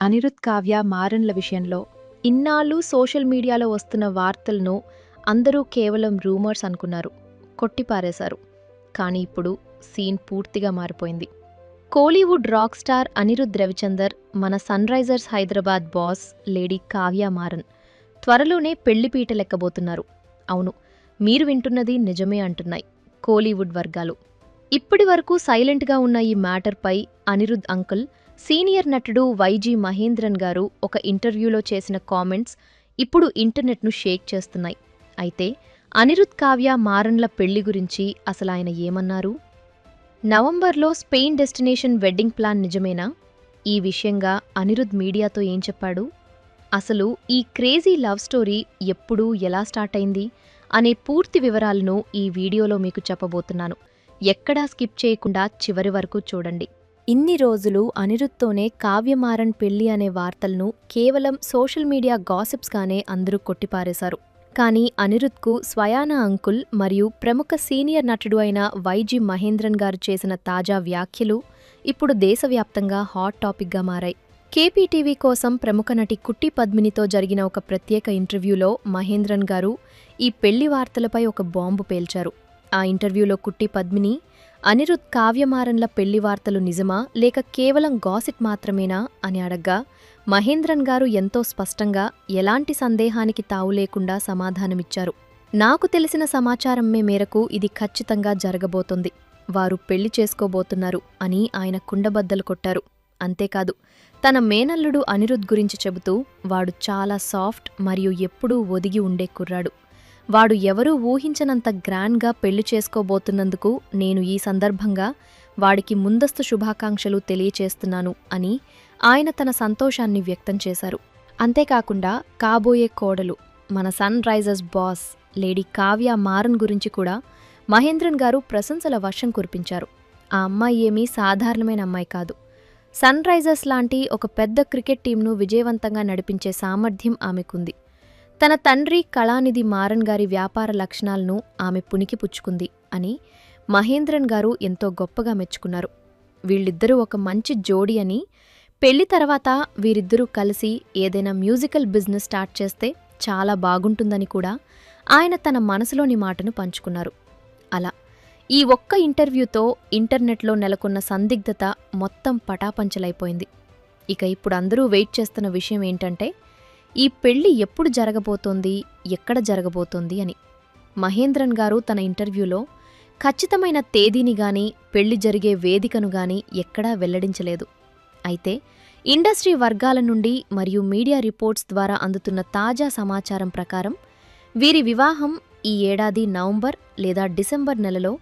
అనిరుద్ కావ్య మారన్ల విషయంలో ఇన్నాళ్ళు సోషల్ మీడియాలో వస్తున్న వార్తలను అందరూ కేవలం రూమర్స్ అనుకున్నారు, కొట్టిపారేశారు. కానీ ఇప్పుడు సీన్ పూర్తిగా మారిపోయింది. Kollywood rock star Anirudh Ravichander, మన sunrisers Hyderabad boss lady Kavya Maran త్వరలోనే పెళ్లిపీటలెక్కబోతున్నారు. అవును, మీరు వింటున్నది నిజమే అంటున్నాయి కోలీవుడ్ వర్గాలు. ఇప్పటి వరకు సైలెంట్గా ఉన్న ఈ మ్యాటర్పై అనిరుద్ అంకుల్, సీనియర్ నటుడు వైజీ మహేంద్రన్ గారు ఒక ఇంటర్వ్యూలో చేసిన కామెంట్స్ ఇప్పుడు ఇంటర్నెట్ను షేక్ చేస్తున్నాయి. అయితే అనిరుద్ కావ్య మారన్ల పెళ్లి గురించి అసలాయన ఏమన్నారు? నవంబర్లో స్పెయిన్ డెస్టినేషన్ వెడ్డింగ్ ప్లాన్ నిజమేనా? ఈ విషయంగా అనిరుద్ మీడియాతో ఏం చెప్పాడు? అసలు ఈ క్రేజీ లవ్ స్టోరీ ఎప్పుడు, ఎలా స్టార్ట్ అయింది అనే పూర్తి వివరాలను ఈ వీడియోలో మీకు చెప్పబోతున్నాను. ఎక్కడా స్కిప్ చేయకుండా చివరి వరకు చూడండి. ఇన్ని రోజులు అనిరుద్తోనే కావ్యమారన్ పెళ్లి అనే వార్తలను కేవలం సోషల్ మీడియా గాసిప్స్గానే అందరూ కొట్టిపారేశారు. కానీ అనిరుద్కు స్వయాన అంకుల్ మరియు ప్రముఖ సీనియర్ నటుడు అయిన వైజీ మహేంద్రన్ గారు చేసిన తాజా వ్యాఖ్యలు ఇప్పుడు దేశవ్యాప్తంగా హాట్ టాపిక్గా మారాయి. కేపీటీవీ కోసం ప్రముఖ నటి కుట్టి పద్మినితో జరిగిన ఒక ప్రత్యేక ఇంటర్వ్యూలో మహేంద్రన్ గారు ఈ పెళ్లి వార్తలపై ఒక బాంబు పేల్చారు. ఆ ఇంటర్వ్యూలో కుట్టి పద్మిని, అనిరుద్ కావ్యమారన్ల పెళ్లి వార్తలు నిజమా లేక కేవలం గాసిప్ మాత్రమేనా అని అడగ్గా మహేంద్రన్ గారు ఎంతో స్పష్టంగా, ఎలాంటి సందేహానికి తావు లేకుండా సమాధానమిచ్చారు. నాకు తెలిసిన సమాచారం మేరకు ఇది ఖచ్చితంగా జరగబోతోంది. వారు పెళ్లి చేసుకోబోతున్నారు అని ఆయన కుండబద్దలు కొట్టారు. అంతేకాదు, తన మేనల్లుడు అనిరుద్ గురించి చెబుతూ, వాడు చాలా సాఫ్ట్ మరియు ఎప్పుడూ ఒదిగి ఉండే కుర్రాడు. వాడు ఎవరూ ఊహించనంత గ్రాండ్గా పెళ్లి చేసుకోబోతున్నందుకు నేను ఈ సందర్భంగా వాడికి ముందస్తు శుభాకాంక్షలు తెలియచేస్తున్నాను అని ఆయన తన సంతోషాన్ని వ్యక్తం చేశారు. అంతేకాకుండా కాబోయే కోడలు, మన sunrisers boss lady Kavya Maran గురించి కూడా మహేంద్రన్ గారు ప్రశంసల వర్షం కురిపించారు. ఆ అమ్మాయి ఏమీ సాధారణమైన అమ్మాయి కాదు. సన్ రైజర్స్ లాంటి ఒక పెద్ద క్రికెట్ టీంను విజయవంతంగా నడిపించే సామర్థ్యం ఆమెకుంది. తన తండ్రి కళానిధి మారన్ గారి వ్యాపార లక్షణాలను ఆమె పుణికిపుచ్చుకుంది అని మహేంద్రన్ గారు ఎంతో గొప్పగా మెచ్చుకున్నారు. వీళ్ళిద్దరూ ఒక మంచి జోడీ అని, పెళ్లి తర్వాత వీరిద్దరూ కలిసి ఏదైనా మ్యూజికల్ బిజినెస్ స్టార్ట్ చేస్తే చాలా బాగుంటుందని కూడా ఆయన తన మనసులోని మాటను పంచుకున్నారు. అలా ఈ ఒక్క ఇంటర్వ్యూతో ఇంటర్నెట్లో నెలకొన్న సందిగ్ధత మొత్తం పటాపంచలైపోయింది. ఇక ఇప్పుడు అందరూ వెయిట్ చేస్తున్న విషయం ఏంటంటే, ఈ పెళ్లి ఎప్పుడు జరగబోతోంది, ఎక్కడ జరగబోతోంది అని. మహేంద్రన్ గారు తన ఇంటర్వ్యూలో ఖచ్చితమైన తేదీని గాని, పెళ్లి జరిగే వేదికను గాని ఎక్కడా వెల్లడించలేదు. అయితే ఇండస్ట్రీ వర్గాల నుండి మరియు మీడియా రిపోర్ట్స్ ద్వారా అందుతున్న తాజా సమాచారం ప్రకారం వీరి వివాహం ఈ ఏడాది నవంబర్ లేదా డిసెంబర్ నెలలో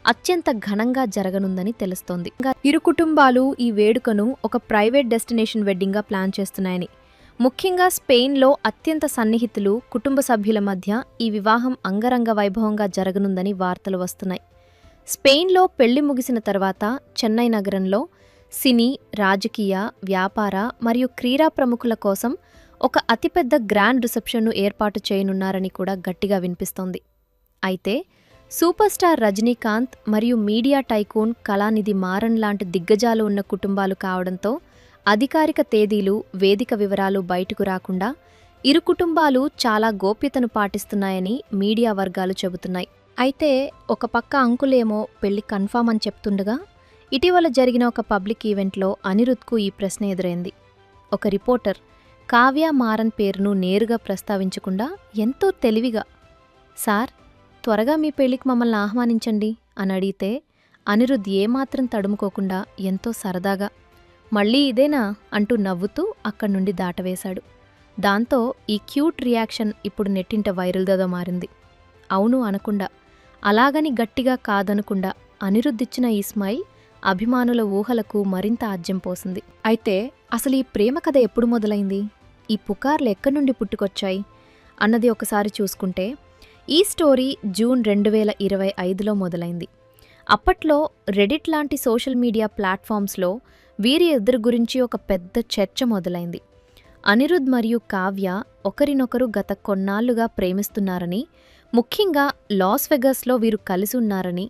అత్యంత ఘనంగా జరగనుందని తెలుస్తోంది. ఇరు కుటుంబాలు ఈ వేడుకను ఒక ప్రైవేట్ డెస్టినేషన్ వెడ్డింగ్గా ప్లాన్ చేస్తున్నాయని, ముఖ్యంగా స్పెయిన్లో అత్యంత సన్నిహితులు, కుటుంబ సభ్యుల మధ్య ఈ వివాహం అంగరంగ వైభవంగా జరగనుందని వార్తలు వస్తున్నాయి. స్పెయిన్లో పెళ్లి ముగిసిన తర్వాత చెన్నై నగరంలో సినీ, రాజకీయ, వ్యాపార మరియు క్రీడా ప్రముఖుల కోసం ఒక అతిపెద్ద గ్రాండ్ రిసెప్షన్ను ఏర్పాటు చేయనున్నారని కూడా గట్టిగా వినిపిస్తోంది. అయితే సూపర్ స్టార్ రజనీకాంత్ మరియు మీడియా టైకూన్ కళానిధి మారన్ లాంటి దిగ్గజాలు ఉన్న కుటుంబాలు కావడంతో అధికారిక తేదీలు, వేదిక వివరాలు బయటకు రాకుండా ఇరు కుటుంబాలు చాలా గోప్యతను పాటిస్తున్నాయని మీడియా వర్గాలు చెబుతున్నాయి. అయితే ఒక పక్క అంకులేమో పెళ్లి కన్ఫామ్ అని చెప్తుండగా, ఇటీవల జరిగిన ఒక పబ్లిక్ ఈవెంట్లో అనిరుద్కు ఈ ప్రశ్న ఎదురైంది. ఒక రిపోర్టర్ కావ్య మారన్ పేరును నేరుగా ప్రస్తావించకుండా ఎంతో తెలివిగా, సార్ త్వరగా మీ పెళ్లికి మమ్మల్ని ఆహ్వానించండి అని అడిగితే అనిరుద్ ఏమాత్రం తడుముకోకుండా ఎంతో సరదాగా, మళ్ళీ ఇదేనా అంటూ నవ్వుతూ అక్కడి నుండి దాటవేశాడు. దాంతో ఈ క్యూట్ రియాక్షన్ ఇప్పుడు నెట్టింట వైరల్గా మారింది. అవును అనకుండా, అలాగని గట్టిగా కాదనకుండా అనిరుద్ధిచ్చిన ఈ స్మైల్ అభిమానుల ఊహలకు మరింత ఆజ్యం పోసింది. అయితే అసలు ఈ ప్రేమ కథ ఎప్పుడు మొదలైంది, ఈ పుకార్లు ఎక్కడి నుండి పుట్టుకొచ్చాయి అన్నది ఒకసారి చూసుకుంటే, ఈ స్టోరీ జూన్ 2025లో మొదలైంది. అప్పట్లో రెడిట్ లాంటి సోషల్ మీడియా ప్లాట్ఫామ్స్లో వీరి ఇద్దరి గురించి ఒక పెద్ద చర్చ మొదలైంది. అనిరుద్ మరియు కావ్య ఒకరినొకరు గత కొన్నాళ్లుగా ప్రేమిస్తున్నారని, ముఖ్యంగా లాస్ వెగస్లో వీరు కలిసి ఉన్నారని,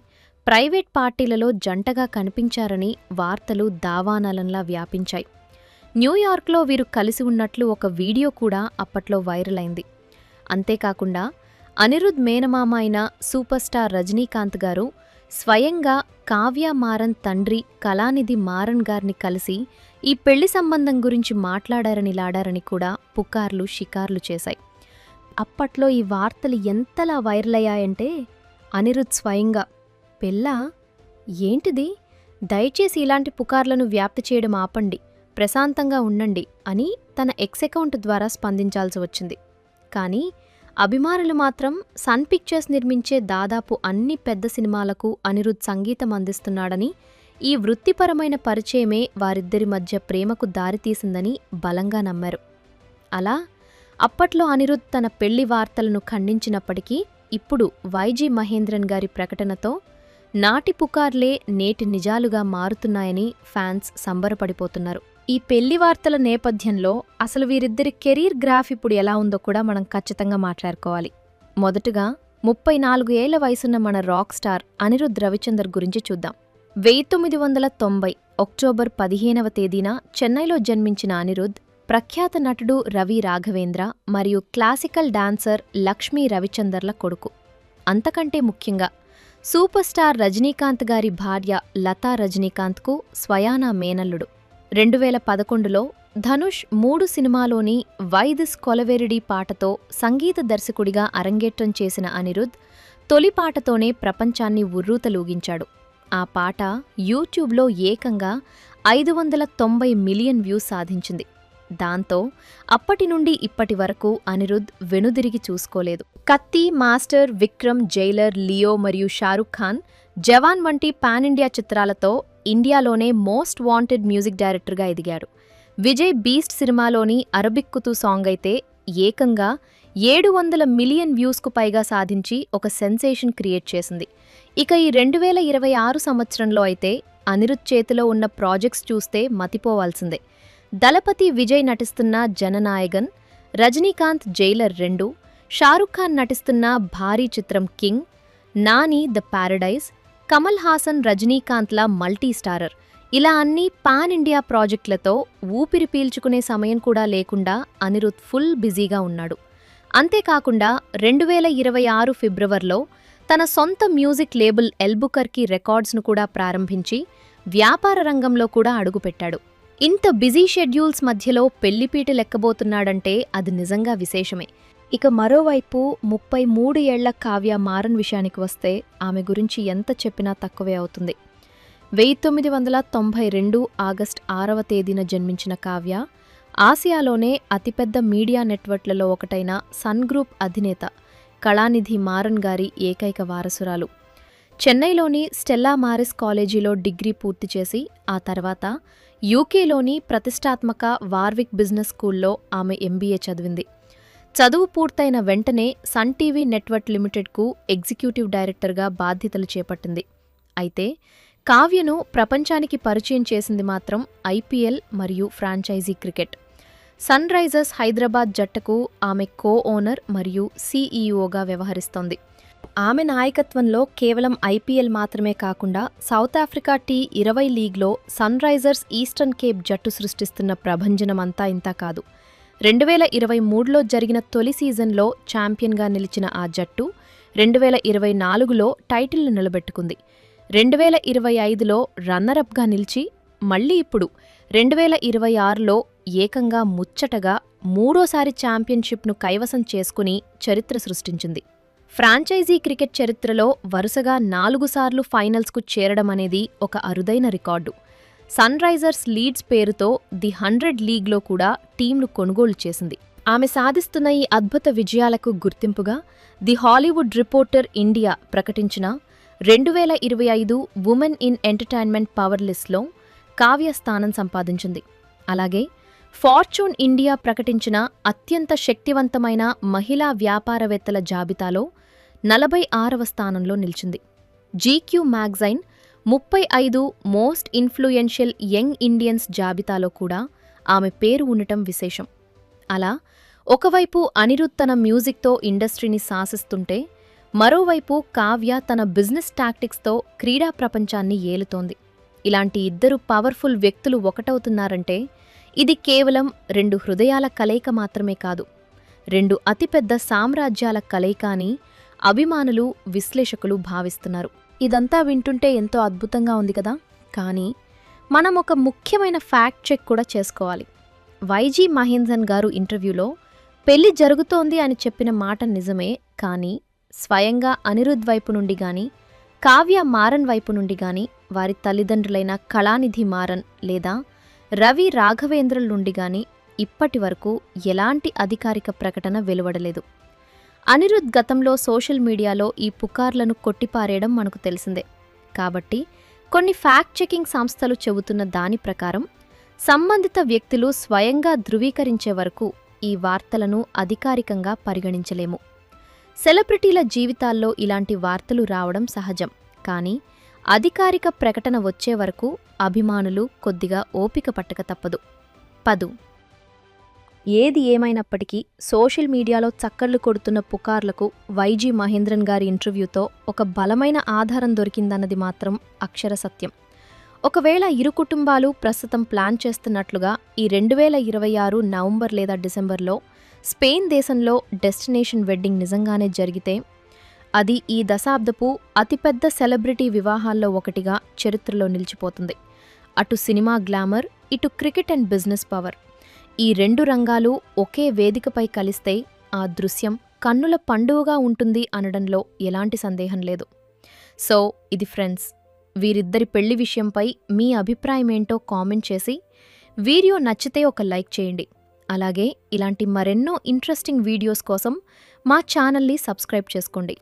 ప్రైవేట్ పార్టీలలో జంటగా కనిపించారని వార్తలు దావానలంలా వ్యాపించాయి. న్యూయార్క్లో వీరు కలిసి ఉన్నట్లు ఒక వీడియో కూడా అప్పట్లో వైరల్ అయింది. అంతేకాకుండా అనిరుద్ మేనమామ అయిన సూపర్ స్టార్ రజనీకాంత్ గారు స్వయంగా కావ్య మారన్ తండ్రి కళానిధి మారన్ గారిని కలిసి ఈ పెళ్లి సంబంధం గురించి మాట్లాడారని కూడా పుకార్లు షికార్లు చేశాయి. అప్పట్లో ఈ వార్తలు ఎంతలా వైరల్ అయ్యాయంటే అనిరుద్ స్వయంగా పెళ్ళా ఏంటిది, దయచేసి ఇలాంటి పుకార్లను వ్యాప్తి చేయడం ఆపండి, ప్రశాంతంగా ఉండండి అని తన ఎక్స్ అకౌంట్ ద్వారా స్పందించాల్సి వచ్చింది. కానీ అభిమానులు మాత్రం సన్ పిక్చర్స్ నిర్మించే దాదాపు అన్ని పెద్ద సినిమాలకు అనిరుద్ సంగీతం అందిస్తున్నాడని, ఈ వృత్తిపరమైన పరిచయమే వారిద్దరి మధ్య ప్రేమకు దారితీసిందని బలంగా నమ్మారు. అలా అప్పట్లో అనిరుద్ తన పెళ్లి వార్తలను ఖండించినప్పటికీ ఇప్పుడు వైజీ మహేంద్రన్ గారి ప్రకటనతో నాటి పుకార్లే నేటి నిజాలుగా మారుతున్నాయని ఫ్యాన్స్ సంబరపడిపోతున్నారు. ఈ పెళ్లి వార్తల నేపథ్యంలో అసలు వీరిద్దరి కెరీర్ గ్రాఫ్ ఇప్పుడు ఎలా ఉందో కూడా మనం ఖచ్చితంగా మాట్లాడుకోవాలి. మొదటగా 34 ఏళ్ల వయసున్న మన రాక్ స్టార్ అనిరుద్ రవిచందర్ గురించి చూద్దాం. 1990 అక్టోబర్ 15వ తేదీన చెన్నైలో జన్మించిన అనిరుద్ ప్రఖ్యాత నటుడు రవి రాఘవేంద్ర మరియు క్లాసికల్ డాన్సర్ లక్ష్మీ రవిచందర్ల కొడుకు. అంతకంటే ముఖ్యంగా సూపర్ స్టార్ రజనీకాంత్ గారి భార్య లతా రజనీకాంత్కు స్వయానా మేనల్లుడు. 2011లో ధనుష్ 3 సినిమాలోని వై దిస్ కొలవెరిడి పాటతో సంగీత దర్శకుడిగా అరంగేట్రం చేసిన అనిరుద్ తొలి పాటతోనే ప్రపంచాన్ని ఉర్రూతలూగించాడు. ఆ పాట యూట్యూబ్లో ఏకంగా 590 మిలియన్ వ్యూస్ సాధించింది. దాంతో అప్పటి నుండి ఇప్పటి వరకు అనిరుద్ వెనుదిరిగి చూసుకోలేదు. కత్తి, మాస్టర్, విక్రమ్, జైలర్, లియో మరియు షారుఖ్ ఖాన్, జవాన్ వంటి పాన్ ఇండియా చిత్రాలతో ఇండియాలోనే మోస్ట్ వాంటెడ్ మ్యూజిక్ డైరెక్టర్గా ఎదిగాడు. విజయ్ బీస్ట్ సినిమాలోని అరబిక్ కుతూ సాంగ్ అయితే ఏకంగా 700 మిలియన్ వ్యూస్కు పైగా సాధించి ఒక సెన్సేషన్ క్రియేట్ చేసింది. ఇక ఈ 2026 సంవత్సరంలో అయితే అనిరుద్ చేతిలో ఉన్న ప్రాజెక్ట్స్ చూస్తే మతిపోవాల్సిందే. దళపతి విజయ్ నటిస్తున్న జననాయగన్, రజనీకాంత్ జైలర్ 2, షారుఖ్ ఖాన్ నటిస్తున్న భారీ చిత్రం king, Nani the paradise, Kamal Haasan రజనీకాంత్ల మల్టీ స్టారర్, ఇలా అన్ని పాన్ ఇండియా ప్రాజెక్టులతో ఊపిరి పీల్చుకునే సమయం కూడా లేకుండా అనిరుద్ ఫుల్ బిజీగా ఉన్నాడు. అంతేకాకుండా 2026 ఫిబ్రవరిలో తన సొంత మ్యూజిక్ లేబుల్ ఎల్బుకర్కి రికార్డ్స్ను కూడా ప్రారంభించి వ్యాపార రంగంలో కూడా అడుగుపెట్టాడు. ఇంత బిజీ షెడ్యూల్స్ మధ్యలో పెళ్లిపీట లెక్కబోతున్నాడంటే అది నిజంగా విశేషమే. ఇక మరోవైపు 33 ఏళ్ల కావ్య మారన్ విషయానికి వస్తే ఆమె గురించి ఎంత చెప్పినా తక్కువే అవుతుంది. 1992 ఆగస్టు 6వ తేదీన జన్మించిన కావ్య ఆసియాలోనే అతిపెద్ద మీడియా నెట్వర్క్లలో ఒకటైన సన్ గ్రూప్ అధినేత కళానిధి మారన్ గారి ఏకైక వారసురాలు. చెన్నైలోని స్టెల్లా మారిస్ కాలేజీలో డిగ్రీ పూర్తి చేసి ఆ తర్వాత యూకేలోని ప్రతిష్టాత్మక వార్విక్ బిజినెస్ స్కూల్లో ఆమె ఎంబీఏ చదివింది. చదువు పూర్తయిన వెంటనే సన్ టీవీ నెట్వర్క్ లిమిటెడ్కు ఎగ్జిక్యూటివ్ డైరెక్టర్గా బాధ్యతలు చేపట్టింది. అయితే కావ్యను ప్రపంచానికి పరిచయం చేసింది మాత్రం ఐపీఎల్ మరియు franchise cricket. Sunrisers Hyderabad జట్టుకు ఆమె కో ఓనర్ మరియు సీఈఓగా వ్యవహరిస్తోంది. ఆమె నాయకత్వంలో కేవలం ఐపీఎల్ మాత్రమే కాకుండా సౌత్ ఆఫ్రికా T20 లీగ్లో సన్ రైజర్స్ ఈస్టర్న్ కేప్ జట్టు సృష్టిస్తున్న ప్రభంజనమంతా ఇంతా కాదు. 2023లో జరిగిన తొలి సీజన్లో ఛాంపియన్గా నిలిచిన ఆ జట్టు 2024లో టైటిల్ను నిలబెట్టుకుంది. 2025లో రన్నరప్గా నిలిచి మళ్లీ ఇప్పుడు 2026లో ఏకంగా ముచ్చటగా మూడోసారి ఛాంపియన్షిప్ను కైవసం చేసుకుని చరిత్ర సృష్టించింది. ఫ్రాంచైజీ క్రికెట్ చరిత్రలో వరుసగా 4 సార్లు ఫైనల్స్కు చేరడమనేది ఒక అరుదైన రికార్డు. సన్ రైజర్స్ లీడ్స్ పేరుతో ది 100 లీగ్లో కూడా టీంను కొనుగోలు చేసింది. ఆమె సాధిస్తున్న ఈ అద్భుత విజయాలకు గుర్తింపుగా ది హాలీవుడ్ రిపోర్టర్ ఇండియా ప్రకటించిన 2025 ఉమెన్ ఇన్ ఎంటర్టైన్మెంట్ పవర్ లిస్ట్లో కావ్య స్థానం సంపాదించింది. అలాగే ఫార్చ్యూన్ ఇండియా ప్రకటించిన అత్యంత శక్తివంతమైన మహిళా వ్యాపారవేత్తల జాబితాలో 46వ స్థానంలో నిలిచింది. GQ magazine 35 most influential young Indians జాబితాలో కూడా ఆమె పేరు ఉండటం విశేషం. అలా ఒకవైపు అనిరుద్ తన మ్యూజిక్తో ఇండస్ట్రీని శాసిస్తుంటే మరోవైపు కావ్య తన బిజినెస్ టాక్టిక్స్తో క్రీడా ప్రపంచాన్ని ఏలుతోంది. ఇలాంటి ఇద్దరు పవర్ఫుల్ వ్యక్తులు ఒకటవుతున్నారంటే ఇది కేవలం 2 హృదయాల కలయిక మాత్రమే కాదు, 2 అతిపెద్ద సామ్రాజ్యాల కలయిక అని అభిమానులు, విశ్లేషకులు భావిస్తున్నారు. ఇదంతా వింటుంటే ఎంతో అద్భుతంగా ఉంది కదా. కానీ మనం ఒక ముఖ్యమైన ఫ్యాక్ట్ చెక్ కూడా చేసుకోవాలి. వైజీ మహేందర్ గారు ఇంటర్వ్యూలో పెళ్లి జరుగుతోంది అని చెప్పిన మాట నిజమే, కానీ స్వయంగా అనిరుద్ వైపు నుండి గాని, కావ్య మారన్ వైపు నుండి గాని, వారి తల్లిదండ్రులైన కళానిధి మారన్ లేదా రవి రాఘవేంద్రల నుండి గాని ఇప్పటి వరకు ఎలాంటి అధికారిక ప్రకటన వెలువడలేదు. అనిరుద్ గతంలో సోషల్ మీడియాలో ఈ పుకార్లను కొట్టిపారేయడం మనకు తెలిసిందే. కాబట్టి కొన్ని ఫ్యాక్ట్ చెకింగ్ సంస్థలు చెబుతున్న దాని ప్రకారం సంబంధిత వ్యక్తులు స్వయంగా ధృవీకరించే వరకు ఈ వార్తలను అధికారికంగా పరిగణించలేము. సెలబ్రిటీల జీవితాల్లో ఇలాంటి వార్తలు రావడం సహజం, కానీ అధికారిక ప్రకటన వచ్చే వరకు అభిమానులు కొద్దిగా ఓపిక పట్టక తప్పదు. 10. ఏది ఏమైనప్పటికీ సోషల్ మీడియాలో చక్కర్లు కొడుతున్న పుకార్లకు వైజీ మహేంద్రన్ గారి ఇంటర్వ్యూతో ఒక బలమైన ఆధారం దొరికిందన్నది మాత్రం అక్షర సత్యం. ఒకవేళ ఇరు కుటుంబాలు ప్రస్తుతం ప్లాన్ చేస్తున్నట్లుగా ఈ 2026 నవంబర్ లేదా డిసెంబర్లో స్పెయిన్ దేశంలో డెస్టినేషన్ వెడ్డింగ్ నిజంగానే జరిగితే అది ఈ దశాబ్దపు అతిపెద్ద సెలబ్రిటీ వివాహాల్లో ఒకటిగా చరిత్రలో నిలిచిపోతుంది. అటు సినిమా గ్లామర్, ఇటు క్రికెట్ అండ్ బిజినెస్ పవర్, ఈ 2 రంగాలు ఒకే వేదికపై కలిస్తే ఆ దృశ్యం కన్నుల పండువగా ఉంటుంది అనడంలో ఎలాంటి సందేహం లేదు. సో ఇది ఫ్రెండ్స్, వీరిద్దరి పెళ్లి విషయంపై మీ అభిప్రాయమేంటో కామెంట్ చేసి, వీడియో నచ్చితే ఒక లైక్ చేయండి. అలాగే ఇలాంటి మరెన్నో ఇంట్రెస్టింగ్ వీడియోస్ కోసం మా ఛానల్ని సబ్స్క్రైబ్ చేసుకోండి.